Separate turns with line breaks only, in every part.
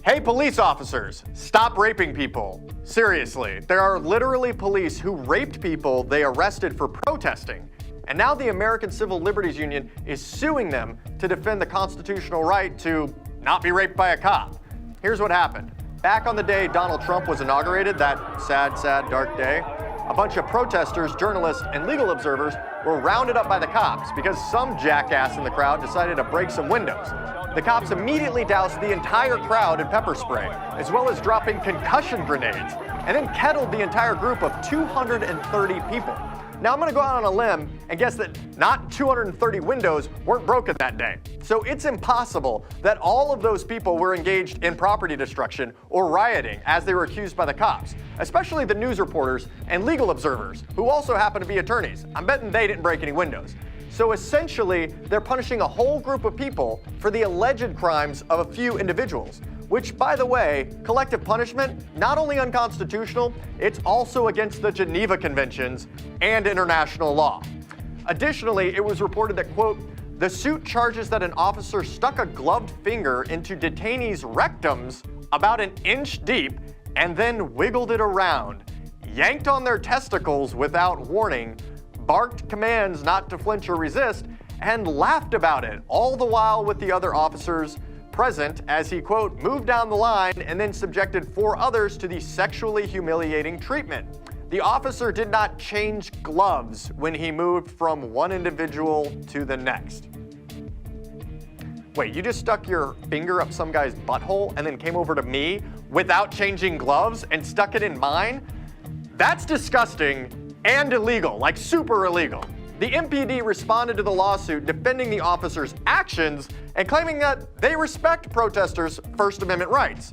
Hey, police officers, stop raping people. Seriously, there are literally police who raped people they arrested for protesting. And now the American Civil Liberties Union is suing them to defend the constitutional right to not be raped by a cop. Here's what happened. Back on the day Donald Trump was inaugurated, that sad, dark day, a bunch of protesters, journalists, and legal observers were rounded up by the cops because some jackass in the crowd decided to break some windows. The cops immediately doused the entire crowd in pepper spray, as well as dropping concussion grenades, and then kettled the entire group of 230 people. Now I'm gonna go out on a limb and guess that not 230 windows weren't broken that day. So it's impossible that all of those people were engaged in property destruction or rioting as they were accused by the cops, especially the news reporters and legal observers, who also happen to be attorneys. I'm betting they didn't break any windows. So essentially, they're punishing a whole group of people for the alleged crimes of a few individuals, which, by the way, collective punishment, not only unconstitutional, it's also against the Geneva Conventions and international law. Additionally, it was reported that, quote, the suit charges that an officer stuck a gloved finger into detainees' rectums about an inch deep and then wiggled it around, yanked on their testicles without warning, barked commands not to flinch or resist, and laughed about it, all the while with the other officers present as he, quote, moved down the line and then subjected 4 others to the sexually humiliating treatment. The officer did not change gloves when he moved from one individual to the next. Wait, you just stuck your finger up some guy's butthole and then came over to me without changing gloves and stuck it in mine? That's disgusting and illegal, like super illegal. The MPD responded to the lawsuit defending the officers' actions and claiming that they respect protesters' First Amendment rights.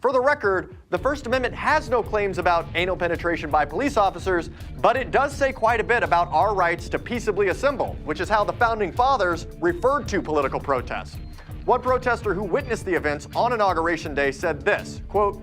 For the record, the First Amendment has no claims about anal penetration by police officers, but it does say quite a bit about our rights to peaceably assemble, which is how the Founding Fathers referred to political protests. One protester who witnessed the events on Inauguration Day said this, quote,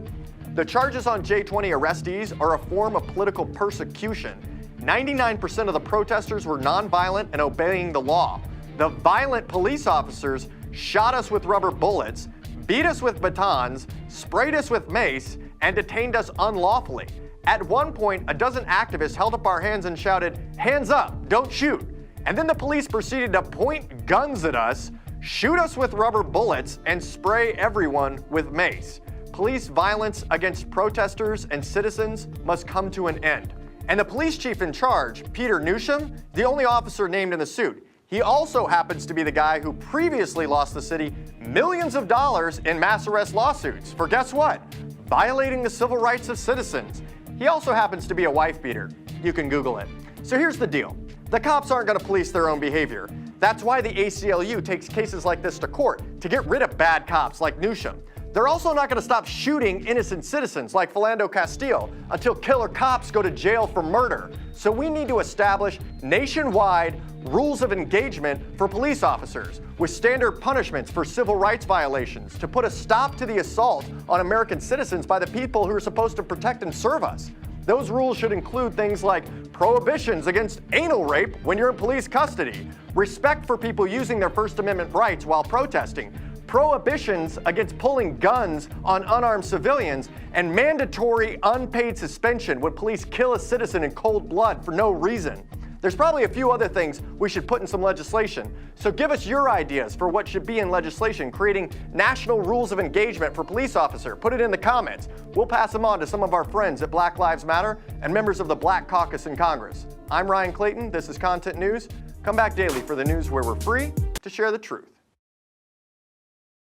the charges on J20 arrestees are a form of political persecution. 99% of the protesters were nonviolent and obeying the law. The violent police officers shot us with rubber bullets, beat us with batons, sprayed us with mace, and detained us unlawfully. At one point, a dozen activists held up our hands and shouted, hands up, don't shoot. And then the police proceeded to point guns at us, shoot us with rubber bullets, and spray everyone with mace. Police violence against protesters and citizens must come to an end. And the police chief in charge, Peter Newsham, the only officer named in the suit, he also happens to be the guy who previously lost the city millions of dollars in mass arrest lawsuits for, guess what? Violating the civil rights of citizens. He also happens to be a wife beater. You can Google it. So here's the deal. The cops aren't going to police their own behavior. That's why the ACLU takes cases like this to court, to get rid of bad cops like Newsham. They're also not going to stop shooting innocent citizens like Philando Castile until killer cops go to jail for murder. So we need to establish nationwide rules of engagement for police officers with standard punishments for civil rights violations to put a stop to the assault on American citizens by the people who are supposed to protect and serve us. Those rules should include things like prohibitions against anal rape when you're in police custody, respect for people using their First Amendment rights while protesting, prohibitions against pulling guns on unarmed civilians, and mandatory unpaid suspension when police kill a citizen in cold blood for no reason. There's probably a few other things we should put in some legislation, so give us your ideas for what should be in legislation, creating national rules of engagement for police officers. Put it in the comments. We'll pass them on to some of our friends at Black Lives Matter and members of the Black Caucus in Congress. I'm Ryan Clayton. This is Content News. Come back daily for the news where we're free to share the truth.